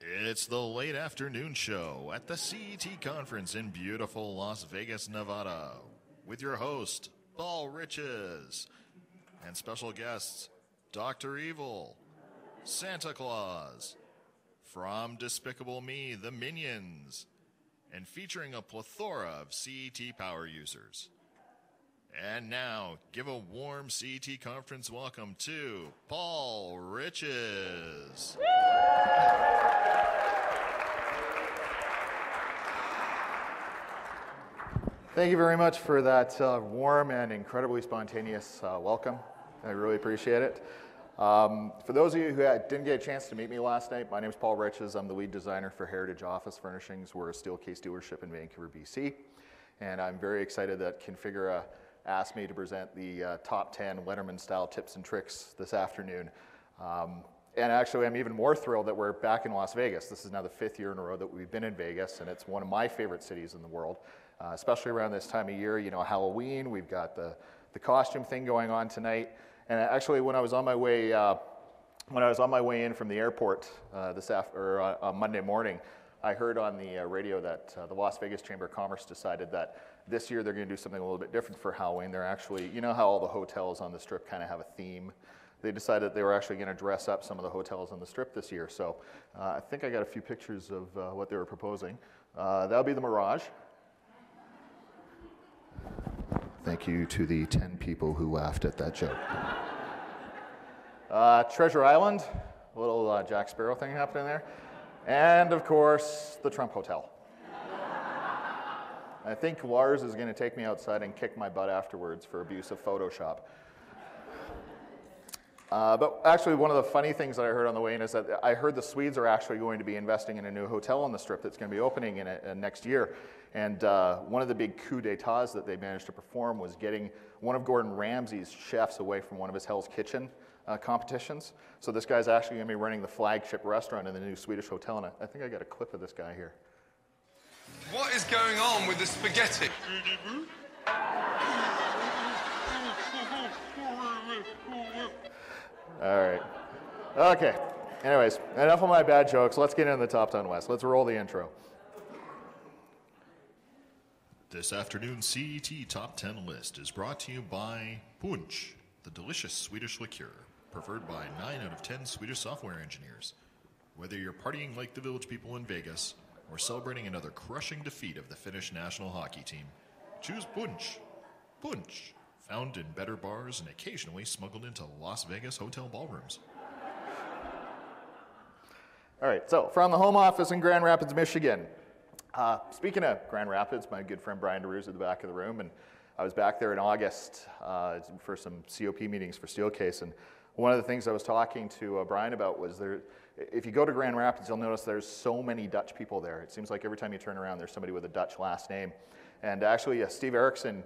It's the late afternoon show at the CET conference in beautiful Las Vegas, Nevada, with your host, Paul Riches, and special guests, Dr. Evil, Santa Claus, from Despicable Me, the Minions, and featuring a plethora of CET power users. And now, give a warm CET conference welcome to Paul Riches. Thank you very much for that warm and incredibly spontaneous welcome. I really appreciate it. For those of you who didn't get a chance to meet me last night, my name is Paul Riches. I'm the lead designer for Heritage Office Furnishings. We're a Steelcase dealership in Vancouver, BC. And I'm very excited that Configura asked me to present the top 10 Letterman-style tips and tricks this afternoon. And actually, I'm even more thrilled that we're back in Las Vegas. This is now the 5th year in a row that we've been in Vegas, and it's one of my favorite cities in the world. Especially around this time of year, you know, Halloween, we've got the costume thing going on tonight. And actually, when I was on my way in from the airport on Monday morning, I heard on the radio that the Las Vegas Chamber of Commerce decided that this year they're going to do something a little bit different for Halloween. They're actually, you know how all the hotels on the Strip kind of have a theme? They decided they were actually going to dress up some of the hotels on the Strip this year. So I think I got a few pictures of what they were proposing. That'll be the Mirage. Thank you to the 10 people who laughed at that joke. Treasure Island, a little Jack Sparrow thing happening there. And of course, the Trump Hotel. I think Lars is going to take me outside and kick my butt afterwards for abuse of Photoshop. But actually, one of the funny things that I heard on the way in is that I heard the Swedes are actually going to be investing in a new hotel on the Strip that's going to be opening in next year. And one of the big coup d'etats that they managed to perform was getting one of Gordon Ramsay's chefs away from one of his Hell's Kitchen competitions. So this guy's actually going to be running the flagship restaurant in the new Swedish hotel, and I think I got a clip of this guy here. What is going on with the spaghetti? All right. Okay. Anyways, enough of my bad jokes. Let's get into the Top 10 West. Let's roll the intro. This afternoon's CET Top 10 list is brought to you by Punch, the delicious Swedish liqueur, preferred by 9 out of 10 Swedish software engineers. Whether you're partying like the village people in Vegas or celebrating another crushing defeat of the Finnish national hockey team, choose Punch. Punch, found in better bars and occasionally smuggled into Las Vegas hotel ballrooms. All right, so from the home office in Grand Rapids, Michigan. Speaking of Grand Rapids, my good friend Brian DeRue's at the back of the room, and I was back there in August for some COP meetings for Steelcase, and one of the things I was talking to Brian about was if you go to Grand Rapids, you'll notice there's so many Dutch people there. It seems like every time you turn around, there's somebody with a Dutch last name. And actually, Steve Erickson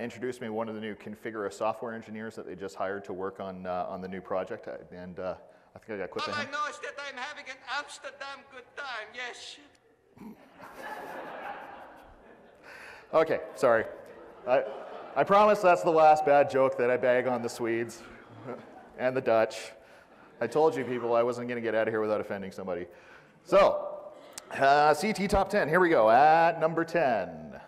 introduced me to one of the new Configura software engineers that they just hired to work on the new project, and I think I got a clip of him. All I know is that I'm having an Amsterdam good time, yes. Okay, sorry. I promise that's the last bad joke that I bag on the Swedes and the Dutch. I told you people I wasn't going to get out of here without offending somebody. So, CT Top 10, here we go, at number 10.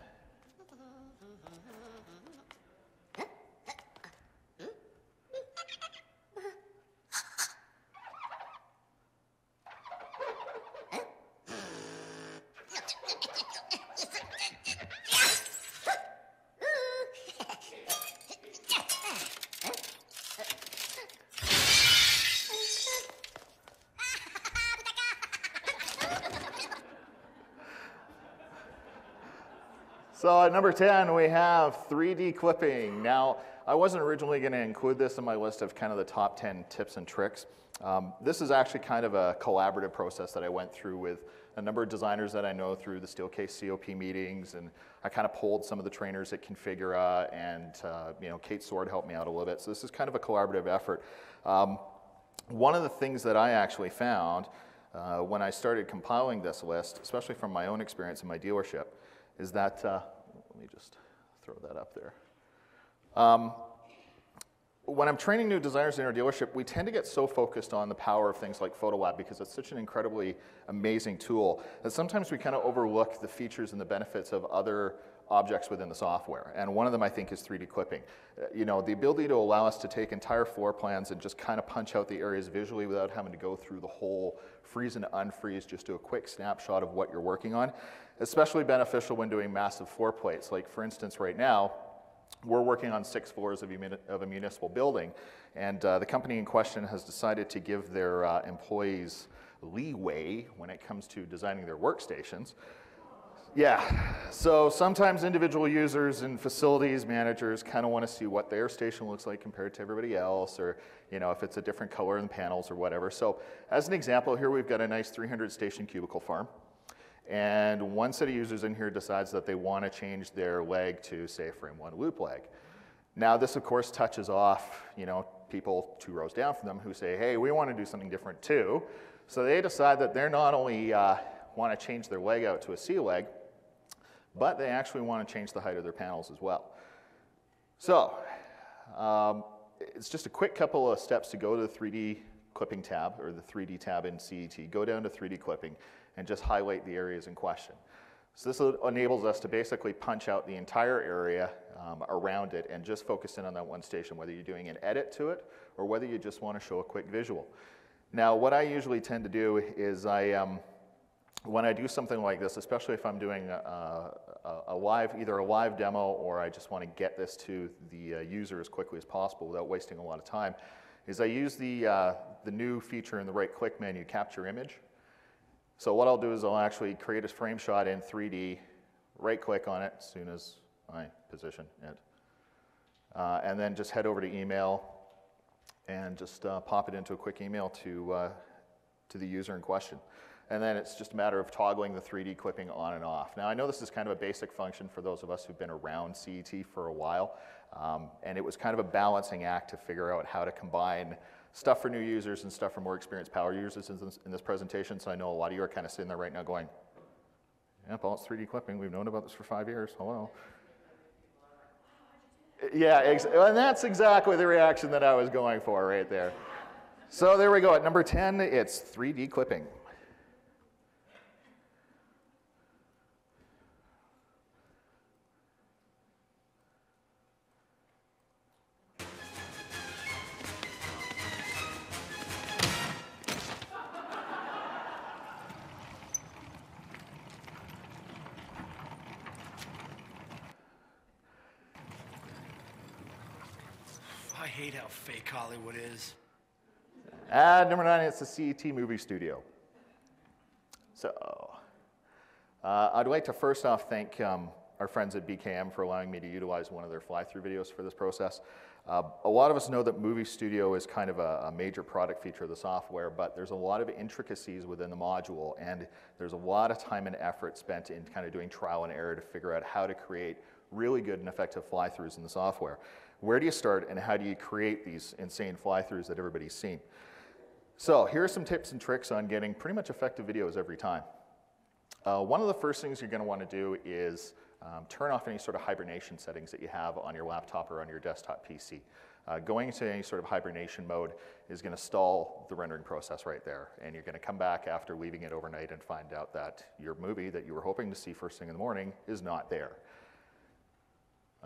So at number 10, we have 3D clipping. Now, I wasn't originally going to include this in my list of kind of the top 10 tips and tricks. This is actually kind of a collaborative process that I went through with a number of designers that I know through the Steelcase COP meetings, and I kind of polled some of the trainers at Configura, and Kate Sword helped me out a little bit. So this is kind of a collaborative effort. One of the things that I actually found when I started compiling this list, especially from my own experience in my dealership, is that, let me just throw that up there. When I'm training new designers in our dealership, we tend to get so focused on the power of things like PhotoLab because it's such an incredibly amazing tool that sometimes we kind of overlook the features and the benefits of other objects within the software. And one of them, I think, is 3D clipping. You know, the ability to allow us to take entire floor plans and just kind of punch out the areas visually without having to go through the whole freeze and unfreeze, just do a quick snapshot of what you're working on. Especially beneficial when doing massive floor plates. Like, for instance, right now, we're working on 6 floors of a municipal building, and the company in question has decided to give their employees leeway when it comes to designing their workstations. Yeah, so sometimes individual users and facilities managers kind of want to see what their station looks like compared to everybody else, or you know, if it's a different color in the panels or whatever. So as an example, here we've got a nice 300 station cubicle farm. And one set of users in here decides that they want to change their leg to, say, a frame 1 loop leg. Now, this, of course, touches off, you know, people 2 rows down from them who say, hey, we want to do something different too. So they decide that they're not only want to change their leg out to a C leg, but they actually want to change the height of their panels as well. So it's just a quick couple of steps to go to the 3D clipping tab, or the 3D tab in CET. Go down to 3D clipping and just highlight the areas in question. So this enables us to basically punch out the entire area around it and just focus in on that one station, whether you're doing an edit to it or whether you just want to show a quick visual. Now, what I usually tend to do is when I do something like this, especially if I'm doing either a live demo or I just want to get this to the user as quickly as possible without wasting a lot of time, is I use the new feature in the right-click menu, Capture Image. So what I'll do is I'll actually create a frame shot in 3D, right-click on it as soon as I position it, and then just head over to email and just pop it into a quick email to the user in question. And then it's just a matter of toggling the 3D clipping on and off. Now, I know this is kind of a basic function for those of us who've been around CET for a while, and it was kind of a balancing act to figure out how to combine stuff for new users and stuff for more experienced power users in this presentation. So I know a lot of you are kind of sitting there right now going, yeah, Paul, it's 3D clipping. We've known about this for 5 years. Hello. Yeah, and that's exactly the reaction that I was going for right there. So there we go. At number 10, it's 3D clipping. I hate how fake Hollywood is. At number 9, it's the CET movie studio. So I'd like to first off thank our friends at BKM for allowing me to utilize one of their fly-through videos for this process. A lot of us know that Movie Studio is kind of a major product feature of the software, but there's a lot of intricacies within the module, and there's a lot of time and effort spent in kind of doing trial and error to figure out how to create really good and effective fly-throughs in the software. Where do you start, and how do you create these insane fly-throughs that everybody's seen? So here are some tips and tricks on getting pretty much effective videos every time. One of the first things you're going to want to do is turn off any sort of hibernation settings that you have on your laptop or on your desktop PC. Going into any sort of hibernation mode is going to stall the rendering process right there, and you're going to come back after leaving it overnight and find out that your movie that you were hoping to see first thing in the morning is not there.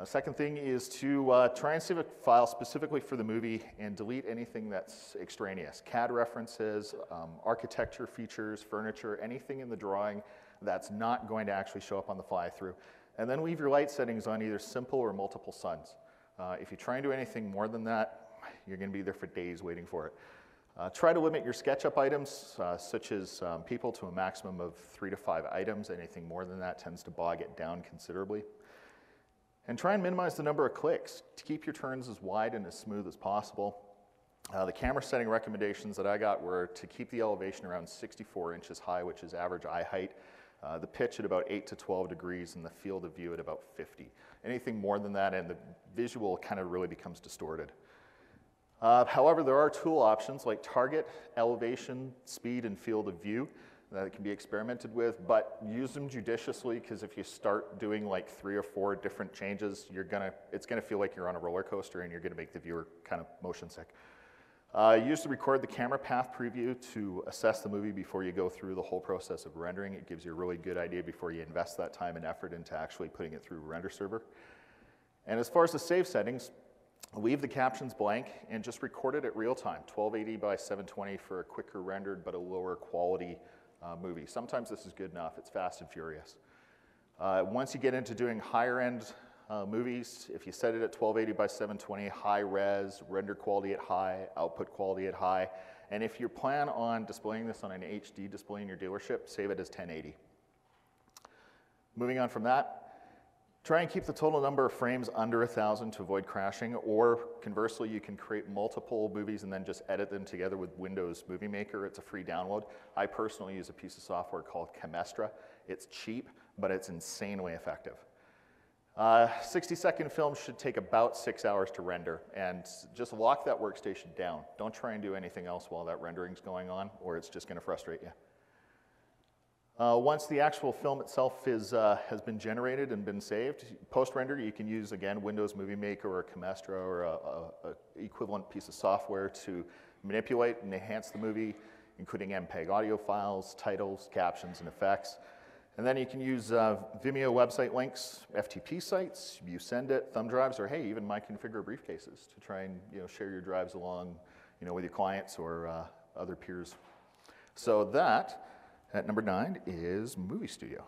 Second thing is to try and save a file specifically for the movie and delete anything that's extraneous. CAD references, architecture features, furniture, anything in the drawing that's not going to actually show up on the fly-through. And then leave your light settings on either simple or multiple suns. If you try and do anything more than that, you're going to be there for days waiting for it. Try to limit your SketchUp items, such as people, to a maximum of 3 to 5 items. Anything more than that tends to bog it down considerably. And try and minimize the number of clicks to keep your turns as wide and as smooth as possible. The camera setting recommendations that I got were to keep the elevation around 64 inches high, which is average eye height, the pitch at about 8 to 12 degrees, and the field of view at about 50. Anything more than that, and the visual kind of really becomes distorted. However, there are tool options like target, elevation, speed, and field of view that can be experimented with, but use them judiciously, because if you start doing like 3 or 4 different changes, it's gonna feel like you're on a roller coaster and you're gonna make the viewer kind of motion sick. Use to record the camera path preview to assess the movie before you go through the whole process of rendering. It gives you a really good idea before you invest that time and effort into actually putting it through a render server. And as far as the save settings, leave the captions blank and just record it at real time, 1280 by 720 for a quicker rendered but a lower quality movie. Sometimes this is good enough. It's fast and furious. Once you get into doing higher end movies, if you set it at 1280 by 720, high res, render quality at high, output quality at high, and if you plan on displaying this on an HD display in your dealership, save it as 1080. Moving on from that, try and keep the total number of frames under 1,000 to avoid crashing, or conversely, you can create multiple movies and then just edit them together with Windows Movie Maker. It's a free download. I personally use a piece of software called Chemestra. It's cheap, but it's insanely effective. 60-second film should take about 6 hours to render, and just lock that workstation down. Don't try and do anything else while that rendering's going on, or it's just gonna frustrate you. Once the actual film itself has been generated and been saved, post-render you can use, again, Windows Movie Maker or Chemestra or a equivalent piece of software to manipulate and enhance the movie, including MPEG audio files, titles, captions, and effects. And then you can use Vimeo website links, FTP sites, you send it, thumb drives, or hey, even my configure briefcases to try and share your drives along with your clients or other peers. So that, at number 9, is Movie Studio.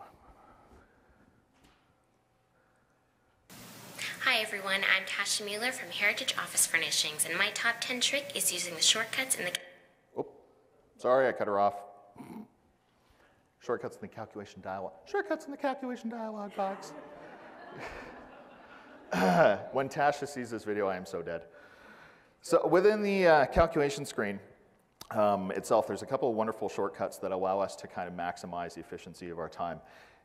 Hi everyone, I'm Tasha Mueller from Heritage Office Furnishings, and my top 10 trick is using the shortcuts in the... Oh, sorry, I cut her off. Shortcuts in the calculation dialog. Shortcuts in the calculation dialog box. When Tasha sees this video, I am so dead. So within the calculation screen itself, there's a couple of wonderful shortcuts that allow us to kind of maximize the efficiency of our time.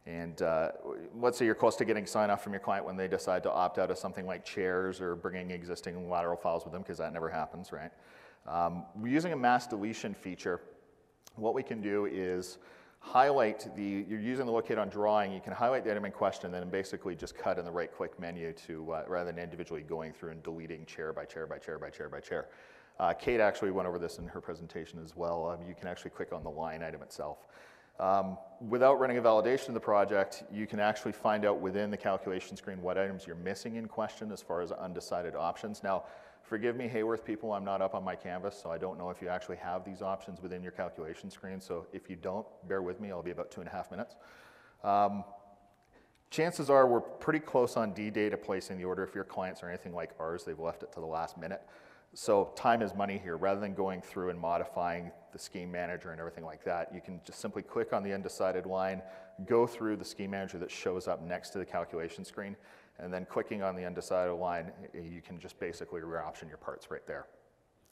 And let's say you're close to getting sign off from your client when they decide to opt out of something like chairs or bringing existing lateral files with them, because that never happens, right? Using a mass deletion feature, what we can do is highlight you're using the locate on drawing, you can highlight the item in question and then basically just cut in the right click menu to, rather than individually going through and deleting chair by chair by chair by chair by chair. Kate actually went over this in her presentation as well. You can actually click on the line item itself. Without running a validation of the project, you can actually find out within the calculation screen what items you're missing in question as far as undecided options. Now, forgive me, Hayworth people, I'm not up on my canvas, so I don't know if you actually have these options within your calculation screen. So if you don't, bear with me, I'll be about 2.5 minutes. Chances are we're pretty close on D-Day to placing the order. If your clients are anything like ours, they've left it to the last minute. So time is money here. Rather than going through and modifying the scheme manager and everything like that, you can just simply click on the undecided line, go through the scheme manager that shows up next to the calculation screen, and then clicking on the undecided line, you can just basically re-option your parts right there.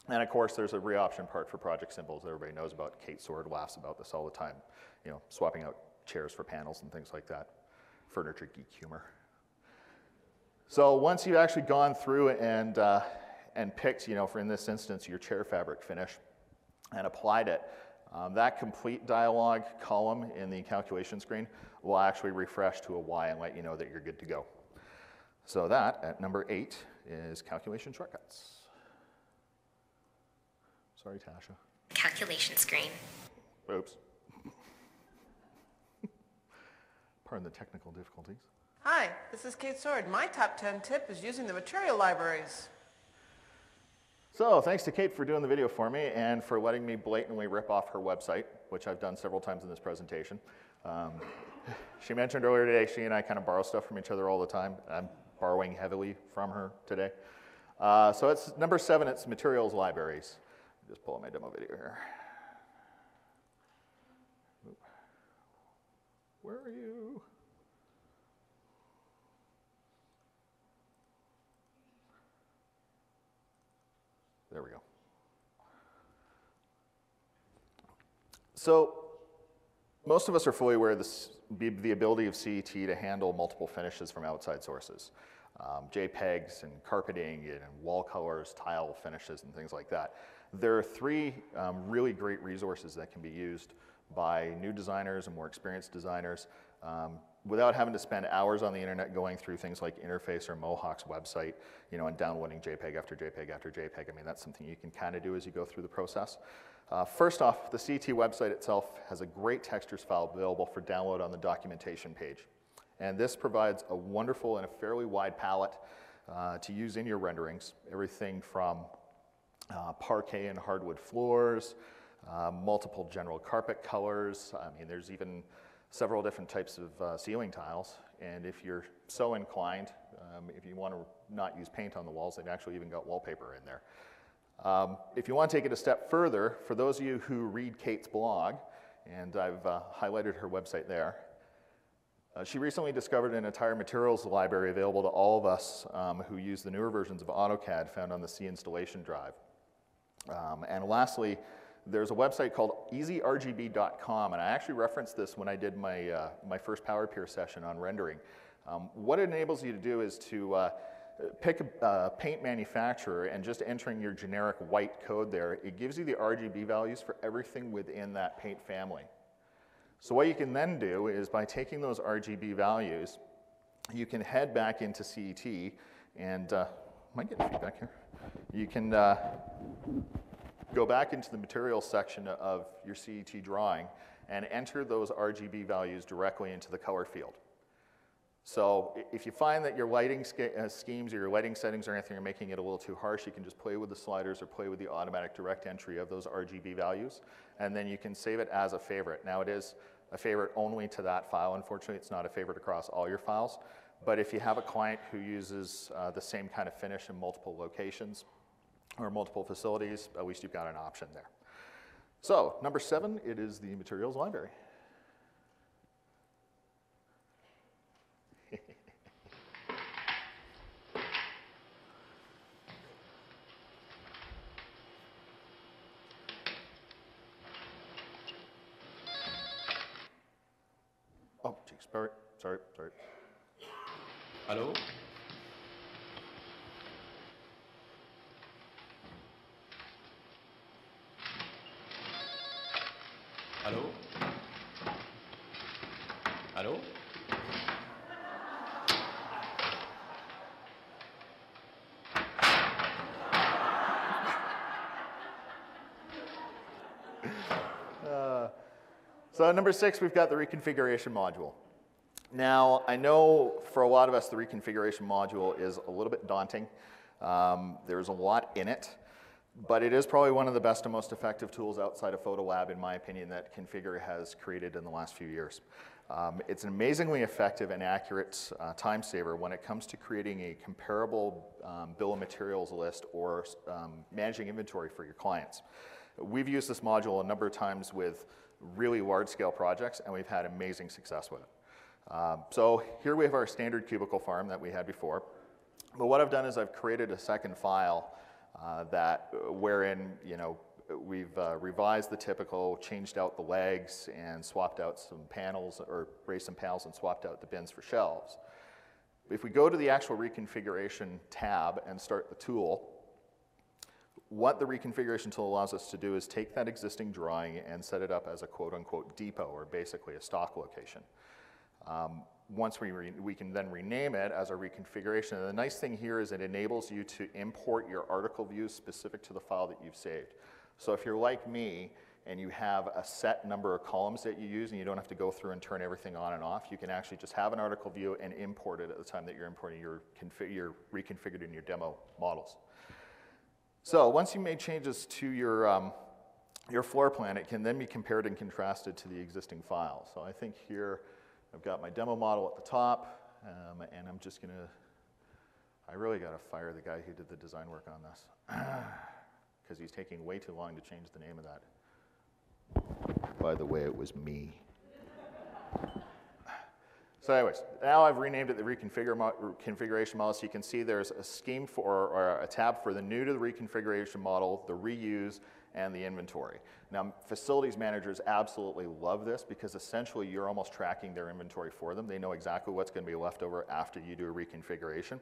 And of course, there's a re-option part for project symbols that everybody knows about. Kate Sword laughs about this all the time, swapping out chairs for panels and things like that. Furniture geek humor. So once you've actually gone through and picked, for in this instance, your chair fabric finish and applied it, that complete dialog column in the calculation screen will actually refresh to a Y and let you know that you're good to go. So that, at number 8, is calculation shortcuts. Sorry, Tasha. Calculation screen. Oops. Pardon the technical difficulties. Hi, this is Kate Sword. My top 10 tip is using the material libraries. So thanks to Kate for doing the video for me and for letting me blatantly rip off her website, which I've done several times in this presentation. She mentioned earlier today she and I kind of borrow stuff from each other all the time. I'm borrowing heavily from her today. So it's number 7, it's materials libraries. Just pull up my demo video here. Where are you? There we go. So most of us are fully aware of the ability of CET to handle multiple finishes from outside sources. JPEGs and carpeting and wall colors, tile finishes, and things like that. There are 3 really great resources that can be used by new designers and more experienced designers without having to spend hours on the internet going through things like Interface or Mohawk's website, and downloading JPEG after JPEG after JPEG. I mean, that's something you can kind of do as you go through the process. First off, the CET website itself has a great textures file available for download on the documentation page. And this provides a wonderful and a fairly wide palette to use in your renderings. Everything from parquet and hardwood floors, multiple general carpet colors. I mean, there's even several different types of ceiling tiles. And if you're so inclined, if you want to not use paint on the walls, they've actually even got wallpaper in there. If you want to take it a step further, for those of you who read Kate's blog, and I've highlighted her website there, she recently discovered an entire materials library available to all of us who use the newer versions of AutoCAD found on the C installation drive. And lastly, there's a website called easyrgb.com, and I actually referenced this when I did my first PowerPeer session on rendering. What it enables you to do is to pick a paint manufacturer and just entering your generic white code there, it gives you the RGB values for everything within that paint family. So what you can then do is by taking those RGB values, you can head back into CET and, am I getting feedback here? You can go back into the materials section of your CET drawing and enter those RGB values directly into the color field. So if you find that your lighting schemes or your lighting settings or anything are making it a little too harsh, you can just play with the sliders or play with the automatic direct entry of those RGB values, and then you can save it as a favorite. Now it is a favorite only to that file. Unfortunately, it's not a favorite across all your files, but if you have a client who uses the same kind of finish in multiple locations or multiple facilities, at least you've got an option there. So number 7, it is the materials library. Oh, geez, sorry. Hello? Hello? Hello? So number 6, we've got the reconfiguration module. Now, I know for a lot of us, the reconfiguration module is a little bit daunting. There's a lot in it, but it is probably one of the best and most effective tools outside of PhotoLab, in my opinion, that Configure has created in the last few years. It's an amazingly effective and accurate time saver when it comes to creating a comparable bill of materials list or managing inventory for your clients. We've used this module a number of times with really large-scale projects, and we've had amazing success with it. So here we have our standard cubicle farm that we had before. But what I've done is I've created a second file wherein we've revised the typical, changed out the legs, and swapped out some panels, or raised some panels and swapped out the bins for shelves. If we go to the actual reconfiguration tab and start the tool, what the reconfiguration tool allows us to do is take that existing drawing and set it up as a quote-unquote depot, or basically a stock location. Once we can then rename it as a reconfiguration. And the nice thing here is it enables you to import your article views specific to the file that you've saved. So if you're like me and you have a set number of columns that you use and you don't have to go through and turn everything on and off, you can actually just have an article view and import it at the time that you're importing your reconfigured in your demo models. So once you made changes to your floor plan, it can then be compared and contrasted to the existing file. So I think here I've got my demo model at the top, and I'm just going to, I really got to fire the guy who did the design work on this, because he's taking way too long to change the name of that. By the way, it was me. So anyways, now I've renamed it the reconfiguration model, so you can see there's a scheme for, or a tab for the new to the reconfiguration model, the reuse, and the inventory. Now, facilities managers absolutely love this because essentially you're almost tracking their inventory for them. They know exactly what's going to be left over after you do a reconfiguration.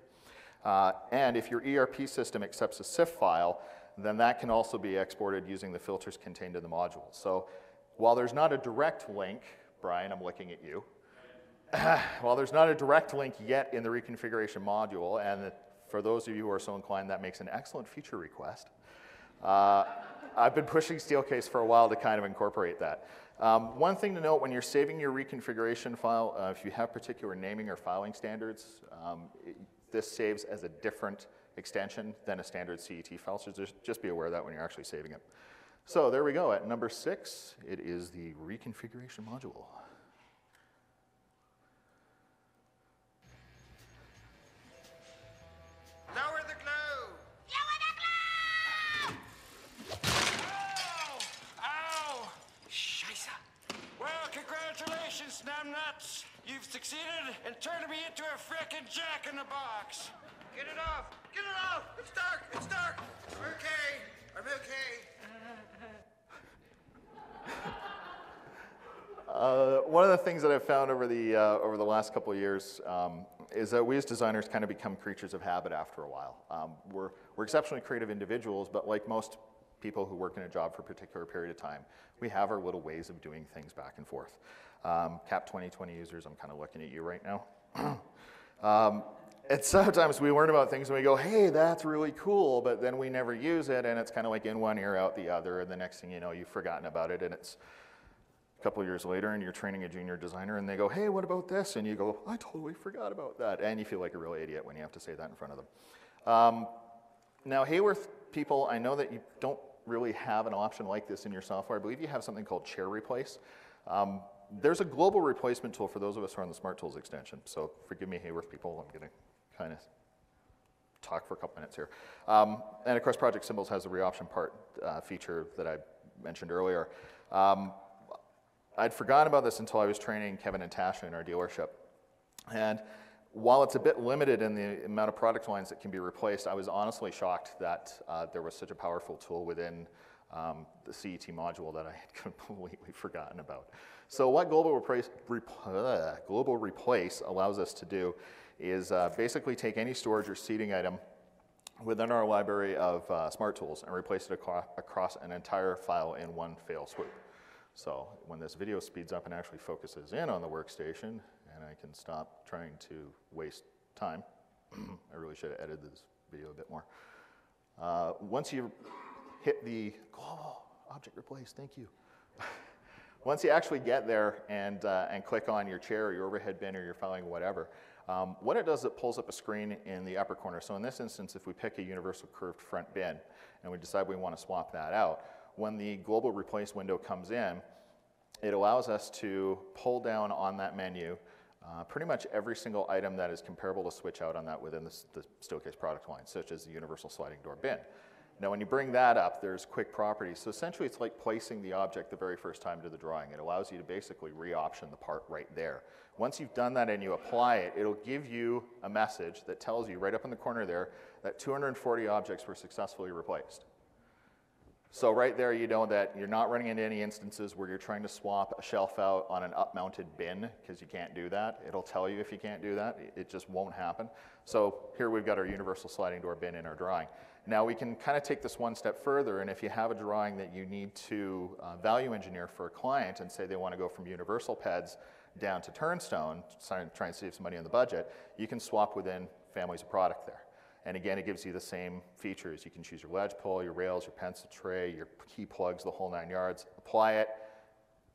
And if your ERP system accepts a CIF file, then that can also be exported using the filters contained in the module. So while there's not a direct link, Brian, I'm looking at you, while there's not a direct link yet in the reconfiguration module, and for those of you who are so inclined, that makes an excellent feature request, I've been pushing Steelcase for a while to kind of incorporate that. One thing to note when you're saving your reconfiguration file, if you have particular naming or filing standards, this saves as a different extension than a standard CET file, so just be aware of that when you're actually saving it. So there we go. At number 6, it is the reconfiguration module. Lower the glue! Ow! Scheisse. Well, congratulations, numbnuts. You've succeeded in turning me into a frickin' jack-in-the-box. Get it off! Get it off! It's dark! It's dark! I'm okay. I'm okay. One of the things that I've found over the last couple of years is that we as designers kind of become creatures of habit after a while. We're exceptionally creative individuals, but like most people who work in a job for a particular period of time, we have our little ways of doing things back and forth. CAP 2020 users, I'm kind of looking at you right now. And sometimes we learn about things and we go, hey, that's really cool, but then we never use it, and it's kind of like in one ear, out the other, and the next thing you know, you've forgotten about it, and it's a couple of years later, and you're training a junior designer, and they go, hey, what about this? And you go, I totally forgot about that, and you feel like a real idiot when you have to say that in front of them. Now, Hayworth people, I know that you don't really have an option like this in your software. I believe you have something called chair replace. There's a global replacement tool for those of us who are on the Smart Tools extension, so forgive me, Hayworth people, I'm going to kind of talk for a couple minutes here. And of course, Project Symbols has the re-option part feature that I mentioned earlier. I'd forgotten about this until I was training Kevin and Tasha in our dealership. And while it's a bit limited in the amount of product lines that can be replaced, I was honestly shocked that there was such a powerful tool within the CET module that I had completely forgotten about. So what Global Replace allows us to do is basically take any storage or seating item within our library of Smart Tools and replace it across an entire file in one fell swoop. So when this video speeds up and actually focuses in on the workstation, and I can stop trying to waste time, I really should have edited this video a bit more. Once you hit the global object replace, thank you. Once you actually get there and click on your chair or your overhead bin or your filing or whatever, what it does is it pulls up a screen in the upper corner. So in this instance, if we pick a universal curved front bin and we decide we want to swap that out, when the global replace window comes in, it allows us to pull down on that menu pretty much every single item that is comparable to switch out on that within the Steelcase product line, such as the universal sliding door bin. Now when you bring that up, there's quick properties. So essentially it's like placing the object the very first time to the drawing. It allows you to basically re-option the part right there. Once you've done that and you apply it, it'll give you a message that tells you right up in the corner there that 240 objects were successfully replaced. So right there you know that you're not running into any instances where you're trying to swap a shelf out on an up-mounted bin, because you can't do that. It'll tell you if you can't do that. It just won't happen. So here we've got our universal sliding door bin in our drawing. Now we can kind of take this one step further, and if you have a drawing that you need to value engineer for a client and say they want to go from universal PEDs down to turnstone, try and save some money on the budget, you can swap within families of product there. And again, it gives you the same features. You can choose your ledge pull, your rails, your pencil tray, your key plugs, the whole 9 yards. Apply it,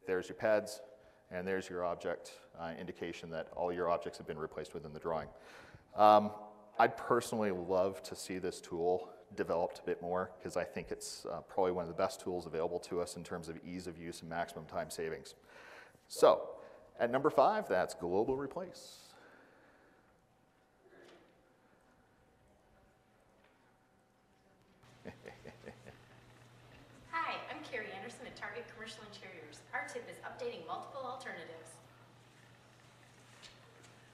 there's your PEDs, and there's your object indication that all your objects have been replaced within the drawing. I'd personally love to see this tool developed a bit more, because I think it's probably one of the best tools available to us in terms of ease of use and maximum time savings. So, at number 5, that's Global Replace. Hi, I'm Carrie Anderson at Target Commercial Interiors. Our tip is updating multiple alternatives.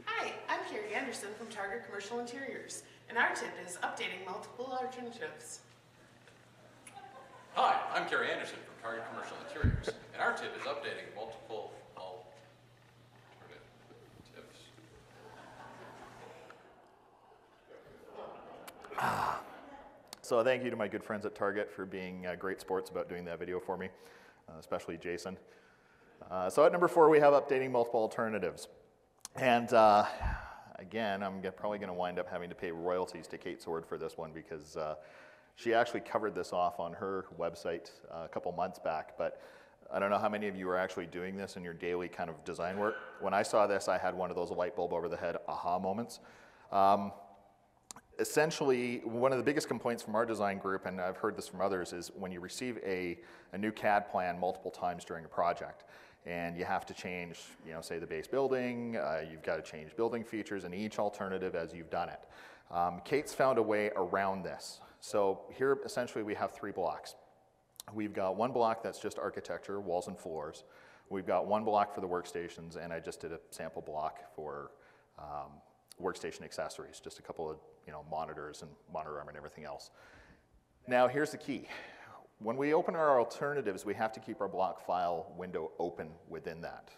Hi, I'm Carrie Anderson from Target Commercial Interiors, and our tip is updating multiple alternatives. Hi, I'm Kerry Anderson from Target Commercial Interiors, and our tip is updating multiple alternatives. So thank you to my good friends at Target for being great sports about doing that video for me. especially Jason. So at number 4, we have updating multiple alternatives. And again, I'm probably going to wind up having to pay royalties to Kate Sword for this one because she actually covered this off on her website a couple months back. But I don't know how many of you are actually doing this in your daily kind of design work. When I saw this, I had one of those light bulb over the head aha moments. Essentially, one of the biggest complaints from our design group, and I've heard this from others, is when you receive a new CAD plan multiple times during a project, and you have to change, say the base building, you've got to change building features in each alternative as you've done it. Kate's found a way around this. So here, essentially, we have 3 blocks. We've got one block that's just architecture, walls and floors. We've got one block for the workstations, and I just did a sample block for workstation accessories, just a couple of monitors and monitor arm and everything else. Now here's the key. When we open our alternatives, we have to keep our block file window open within that.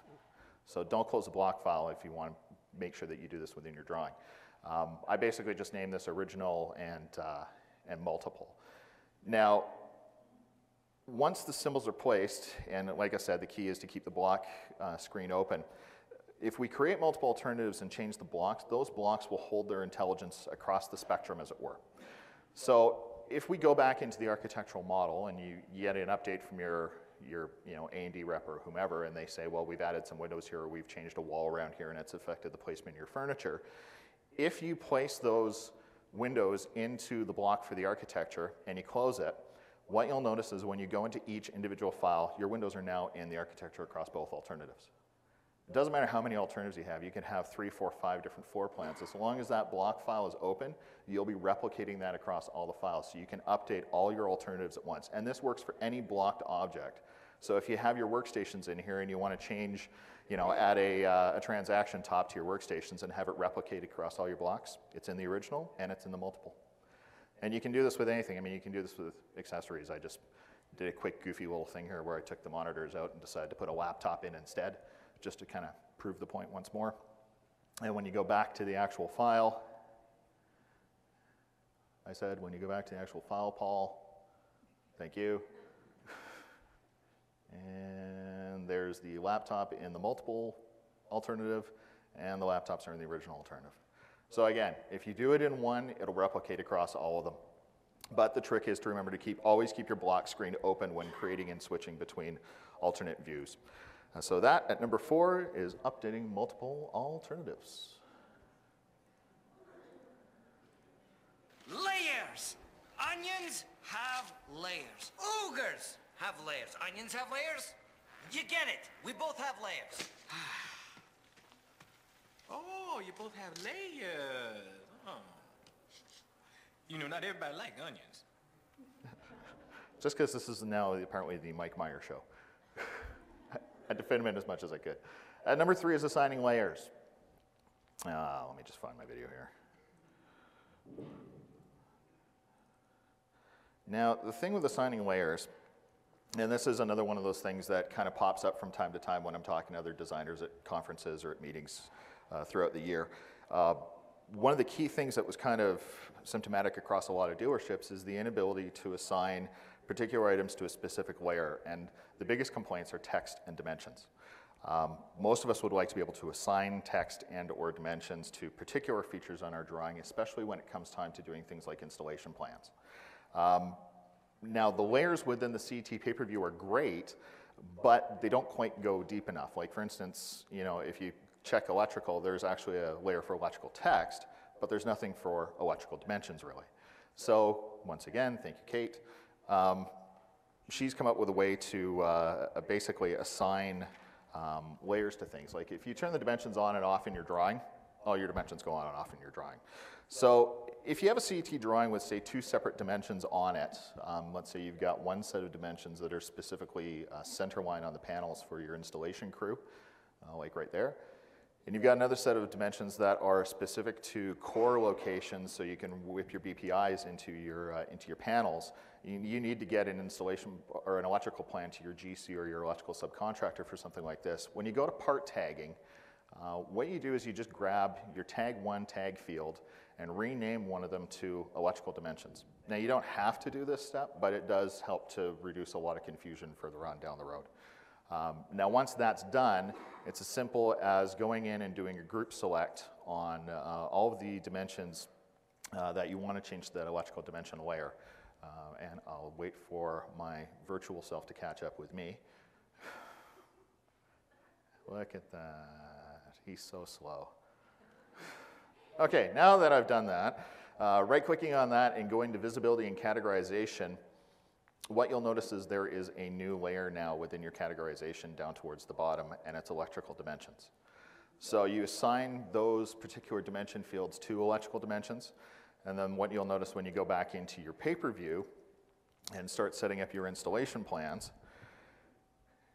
So don't close the block file if you want to make sure that you do this within your drawing. I basically just named this original and multiple. Now, once the symbols are placed, and like I said, the key is to keep the block screen open. If we create multiple alternatives and change the blocks, those blocks will hold their intelligence across the spectrum, as it were. So if we go back into the architectural model and you get an update from your A&D rep or whomever, and they say, well, we've added some windows here, or we've changed a wall around here, and it's affected the placement of your furniture. If you place those windows into the block for the architecture and you close it, what you'll notice is when you go into each individual file, your windows are now in the architecture across both alternatives. It doesn't matter how many alternatives you have. You can have 3, 4, 5 different floor plans. As long as that block file is open, you'll be replicating that across all the files. So you can update all your alternatives at once. And this works for any blocked object. So if you have your workstations in here and you want to change, add a transaction top to your workstations and have it replicate across all your blocks, it's in the original and it's in the multiple. And you can do this with anything. I mean, you can do this with accessories. I just did a quick goofy little thing here where I took the monitors out and decided to put a laptop in instead, just to kind of prove the point once more. And when you go back to the actual file, I said when you go back to the actual file, Paul, thank you. And there's the laptop in the multiple alternative, and the laptops are in the original alternative. So again, if you do it in one, it'll replicate across all of them. But the trick is to remember to always keep your block screen open when creating and switching between alternate views. So that, at number 4, is updating multiple alternatives. Layers. Onions have layers. Ogres have layers. Onions have layers. You get it. We both have layers. Oh, you both have layers. Oh. Not everybody likes onions. Just because this is now apparently the Mike Meyer show. I defend him as much as I could. At number 3 is assigning layers. Let me just find my video here. Now, the thing with assigning layers, and this is another one of those things that kind of pops up from time to time when I'm talking to other designers at conferences or at meetings throughout the year. One of the key things that was kind of symptomatic across a lot of dealerships is the inability to assign particular items to a specific layer, and the biggest complaints are text and dimensions. Most of us would like to be able to assign text and or dimensions to particular features on our drawing, especially when it comes time to doing things like installation plans. Now, the layers within the CET pay-per-view are great, but they don't quite go deep enough. Like, for instance, if you check electrical, there's actually a layer for electrical text, but there's nothing for electrical dimensions, really. So, once again, thank you, Kate. She's come up with a way to basically assign layers to things. Like, if you turn the dimensions on and off in your drawing, all your dimensions go on and off in your drawing. So if you have a CET drawing with, say, 2 separate dimensions on it, let's say you've got one set of dimensions that are specifically centerline on the panels for your installation crew, like right there, and you've got another set of dimensions that are specific to core locations, so you can whip your BPIs into your panels. You need to get an installation or an electrical plan to your GC or your electrical subcontractor for something like this. When you go to part tagging, what you do is you just grab your tag 1 tag field and rename one of them to electrical dimensions. Now, you don't have to do this step, but it does help to reduce a lot of confusion further on down the road. Now, once that's done, it's as simple as going in and doing a group select on all of the dimensions that you want to change to that electrical dimension layer. And I'll wait for my virtual self to catch up with me. Look at that. He's so slow. Okay, now that I've done that, right-clicking on that and going to visibility and categorization, what you'll notice is there is a new layer now within your categorization down towards the bottom, and it's electrical dimensions. So you assign those particular dimension fields to electrical dimensions, and then what you'll notice when you go back into your paper view and start setting up your installation plans,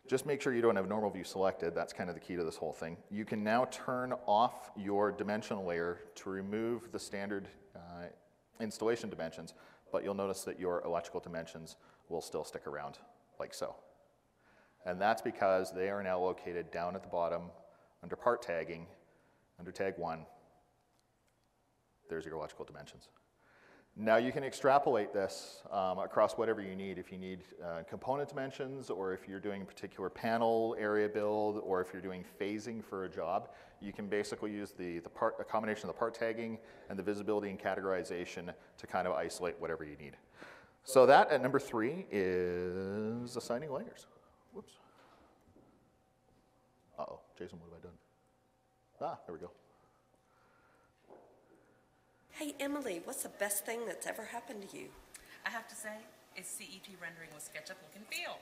just make sure you don't have normal view selected. That's kind of the key to this whole thing. You can now turn off your dimension layer to remove the standard installation dimensions, but you'll notice that your electrical dimensions will still stick around like so. And that's because they are now located down at the bottom under part tagging, under tag 1. There's your electrical dimensions. Now you can extrapolate this across whatever you need. If you need component dimensions, or if you're doing a particular panel area build, or if you're doing phasing for a job, you can basically use a combination of the part tagging and the visibility and categorization to kind of isolate whatever you need. So that at number 3 is assigning layers. Whoops. Uh-oh, Jason, what have I done? Ah, there we go. Hey, Emily, what's the best thing that's ever happened to you? I have to say, it's CET rendering with SketchUp look and feel.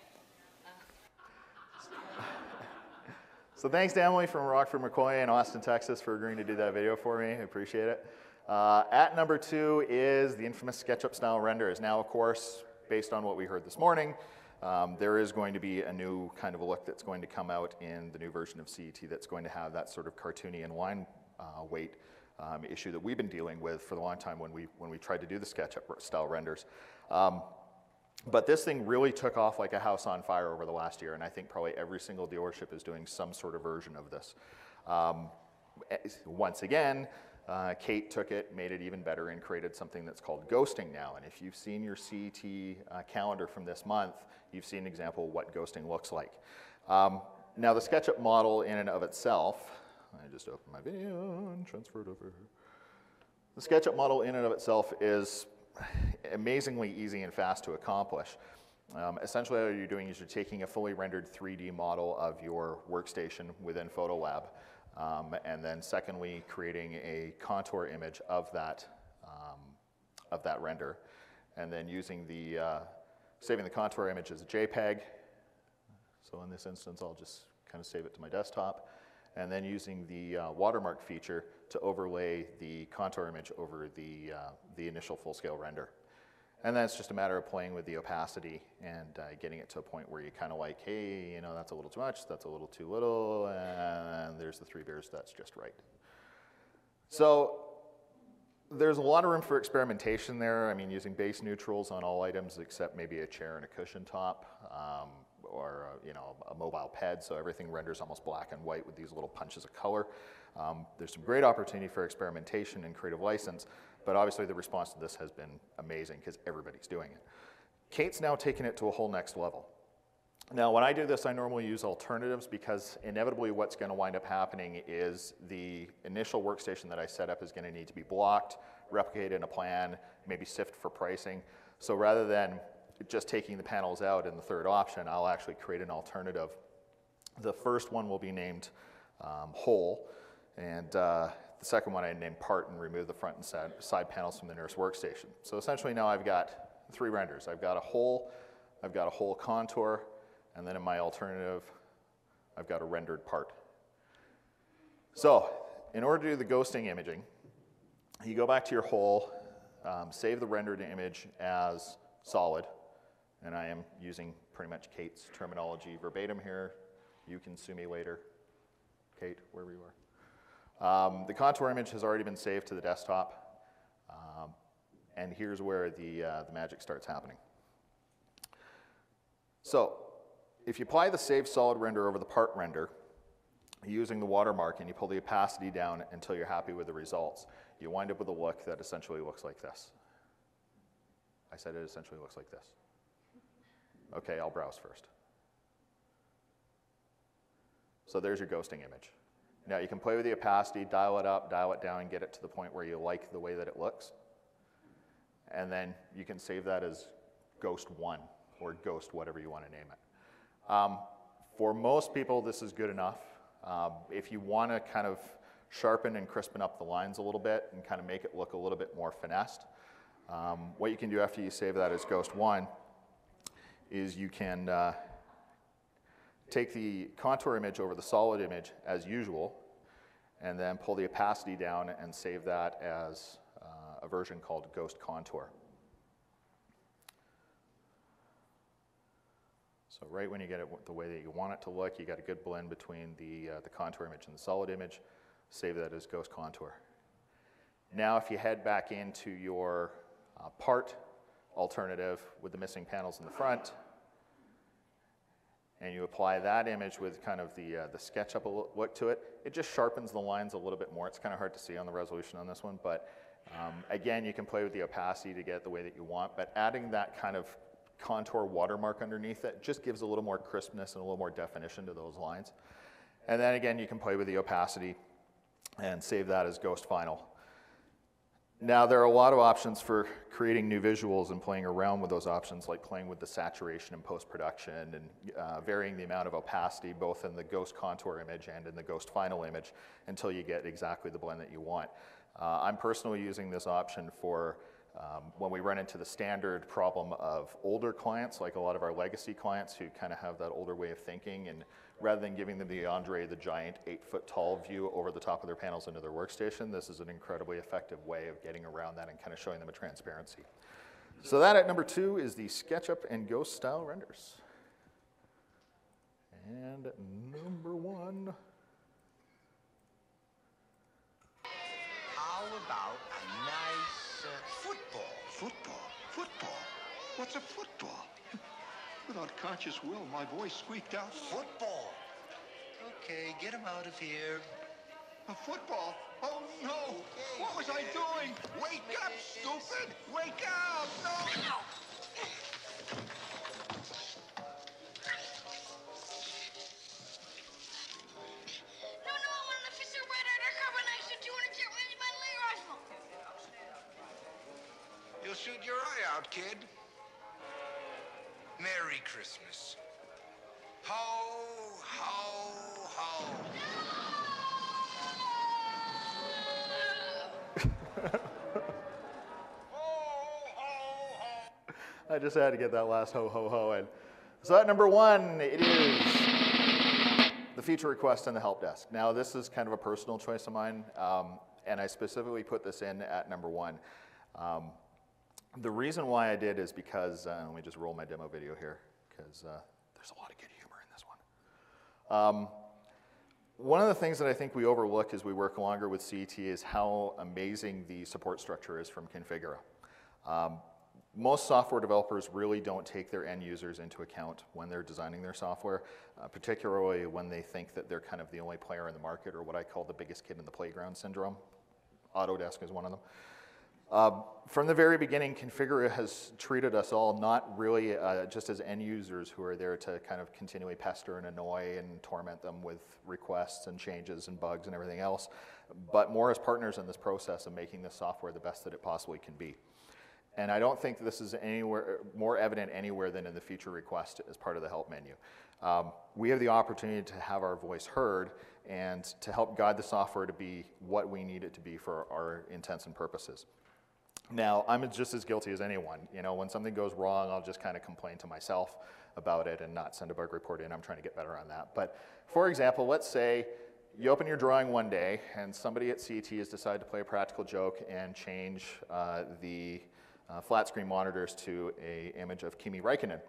So thanks to Emily from Rockford McCoy in Austin, Texas for agreeing to do that video for me. I appreciate it. At number 2 is the infamous SketchUp style renders. Now, of course, based on what we heard this morning, there is going to be a new kind of a look that's going to come out in the new version of CET that's going to have that sort of cartoony and line weight issue that we've been dealing with for a long time when we tried to do the SketchUp style renders. But this thing really took off like a house on fire over the last year, and I think probably every single dealership is doing some sort of version of this. Once again, Kate took it, made it even better, and created something that's called ghosting now. And if you've seen your CET calendar from this month, you've seen an example of what ghosting looks like. Now, the SketchUp model in and of itself, I just opened my video and transferred over. The SketchUp model in and of itself is amazingly easy and fast to accomplish. Essentially, what you're doing is you're taking a fully rendered 3D model of your workstation within Photolab, and then secondly, creating a contour image of that render, and then using saving the contour image as a JPEG. So in this instance, I'll just kind of save it to my desktop, and then using the watermark feature to overlay the contour image over the initial full-scale render. And then it's just a matter of playing with the opacity and getting it to a point where you kind of like, hey, you know, that's a little too much, that's a little too little, and there's the 3 beers, that's just right. So there's a lot of room for experimentation there. I mean, using base neutrals on all items except maybe a chair and a cushion top, or you know, a mobile ped, so everything renders almost black and white with these little punches of color. There's some great opportunity for experimentation and creative license, but obviously the response to this has been amazing because everybody's doing it. Kate's now taken it to a whole next level. Now, when I do this, I normally use alternatives because inevitably what's going to wind up happening is the initial workstation that I set up is going to need to be blocked, replicated in a plan, maybe sift for pricing. So rather than just taking the panels out in the third option, I'll actually create an alternative. The first one will be named whole, and the second one I named part and remove the front and side panels from the nearest workstation. So essentially now I've got 3 renders. I've got a whole contour, and then in my alternative, I've got a rendered part. So in order to do the ghosting imaging, you go back to your whole, save the rendered image as solid, and I am using pretty much Kate's terminology verbatim here. You can sue me later, Kate, wherever you are. The contour image has already been saved to the desktop, and here's where the magic starts happening. So if you apply the save solid render over the part render, using the watermark, and you pull the opacity down until you're happy with the results, you wind up with a look that essentially looks like this. I said it essentially looks like this. Okay, I'll browse first. So there's your ghosting image. Now you can play with the opacity, dial it up, dial it down, and get it to the point where you like the way that it looks. And then you can save that as Ghost 1 or Ghost whatever you want to name it. For most people, this is good enough. If you want to kind of sharpen and crispen up the lines a little bit and kind of make it look a little bit more finessed, what you can do after you save that as Ghost 1 is you can take the contour image over the solid image as usual, and then pull the opacity down and save that as a version called Ghost Contour. So right when you get it the way that you want it to look, you got a good blend between the contour image and the solid image. Save that as Ghost Contour. Now if you head back into your part alternative with the missing panels in the front, and you apply that image with kind of the SketchUp look to it, it just sharpens the lines a little bit more. It's kind of hard to see on the resolution on this one, but again, you can play with the opacity to get it the way that you want, but adding that kind of contour watermark underneath it just gives a little more crispness and a little more definition to those lines. And then again, you can play with the opacity and save that as Ghost Final. Now, there are a lot of options for creating new visuals and playing around with those options, like playing with the saturation in post-production and varying the amount of opacity both in the Ghost Contour image and in the Ghost Final image until you get exactly the blend that you want. I'm personally using this option for when we run into the standard problem of older clients, like a lot of our legacy clients who kind of have that older way of thinking, and rather than giving them the giant 8-foot-tall view over the top of their panels into their workstation, this is an incredibly effective way of getting around that and kind of showing them a transparency. So that at number 2 is the SketchUp and Ghost style renders. And at number 1. How about a nice football? Football? What's a football? Without conscious will, my voice squeaked out. Football. Okay, get him out of here. A football? Oh, no! Okay. What was I doing? Wake up, stupid! Wake up! No! You'll shoot your eye out, kid. Merry Christmas. Ho, ho, ho. I just had to get that last ho, ho, ho in. So at number 1, it is the feature request and the help desk. Now, this is kind of a personal choice of mine, and I specifically put this in at number 1. The reason why I did is because, let me just roll my demo video here, because there's a lot of good humor in this one. One of the things that I think we overlook as we work longer with CET is how amazing the support structure is from Configura. Most software developers really don't take their end users into account when they're designing their software, particularly when they think that they're kind of the only player in the market, or what I call the biggest kid in the playground syndrome. Autodesk is one of them. From the very beginning, Configura has treated us all not really just as end users who are there to kind of continually pester and annoy and torment them with requests and changes and bugs and everything else, but more as partners in this process of making this software the best that it possibly can be. And I don't think this is anywhere more evident anywhere than in the feature request as part of the help menu. We have the opportunity to have our voice heard and to help guide the software to be what we need it to be for our intents and purposes. Now, I'm just as guilty as anyone. You know, when something goes wrong, I'll just kind of complain to myself about it and not send a bug report in. I'm trying to get better on that. But for example, let's say you open your drawing one day and somebody at CET has decided to play a practical joke and change the flat screen monitors to an image of Kimi Räikkönen.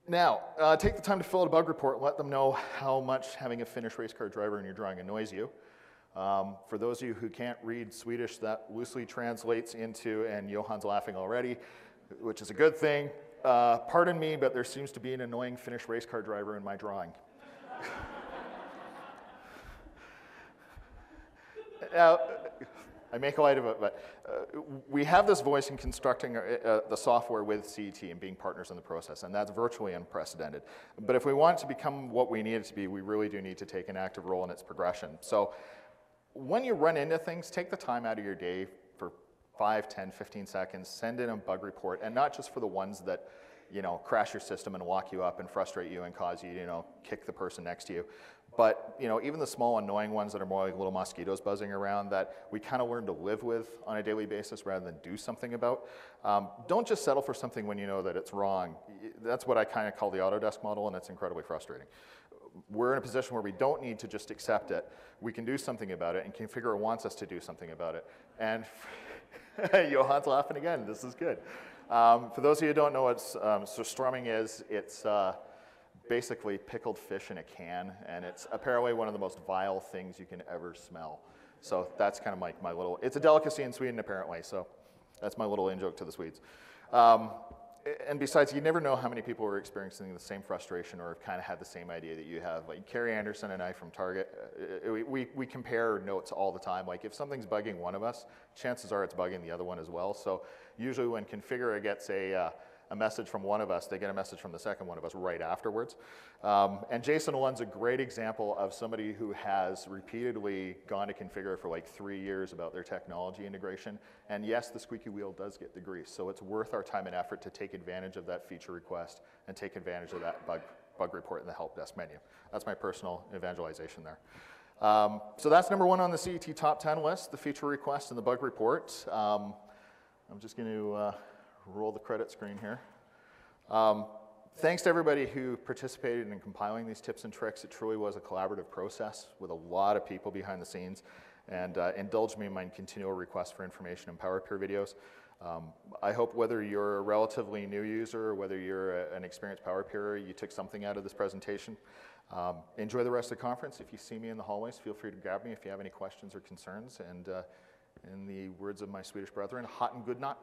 Now, take the time to fill out a bug report and let them know how much having a Finnish race car driver in your drawing annoys you. For those of you who can't read Swedish, that loosely translates into, and Johan's laughing already, which is a good thing. Pardon me, but there seems to be an annoying Finnish race car driver in my drawing. Now, I make light of it, but we have this voice in constructing the software with CET and being partners in the process, and that's virtually unprecedented. But if we want it to become what we need it to be, we really do need to take an active role in its progression. So when you run into things, take the time out of your day for 5, 10, 15 seconds, send in a bug report, and not just for the ones that crash your system and lock you up and frustrate you and cause you to, kick the person next to you. But, even the small annoying ones that are more like little mosquitoes buzzing around that we kind of learn to live with on a daily basis rather than do something about. Don't just settle for something when you know that it's wrong. That's what I kind of call the Autodesk model, and it's incredibly frustrating. We're in a position where we don't need to just accept it. We can do something about it, and Configurer wants us to do something about it. And Johan's laughing again. This is good. For those of you who don't know what so strumming is, it's basically pickled fish in a can, and it's apparently one of the most vile things you can ever smell. So that's kind of my little, it's a delicacy in Sweden apparently, so that's my little in-joke to the Swedes. And besides, you never know how many people are experiencing the same frustration or have kind of had the same idea that you have. Like Carrie Anderson and I from Target, we compare notes all the time. Like if something's bugging one of us, chances are it's bugging the other one as well. So usually when Configurer gets a message from one of us, they get a message from the second one of us right afterwards. And Jason One's a great example of somebody who has repeatedly gone to Configurer for like 3 years about their technology integration. And yes, the squeaky wheel does get the grease, so it's worth our time and effort to take advantage of that feature request and take advantage of that bug report in the help desk menu. That's my personal evangelization there. So that's number 1 on the CET top 10 list, the feature request and the bug report. I'm just going to roll the credit screen here. Thanks to everybody who participated in compiling these tips and tricks. It truly was a collaborative process with a lot of people behind the scenes. And indulge me in my continual requests for information and PowerPeer videos. I hope whether you're a relatively new user or whether you're an experienced PowerPeerer, you took something out of this presentation. Enjoy the rest of the conference. If you see me in the hallways, feel free to grab me if you have any questions or concerns. And in the words of my Swedish brethren, hot and good not.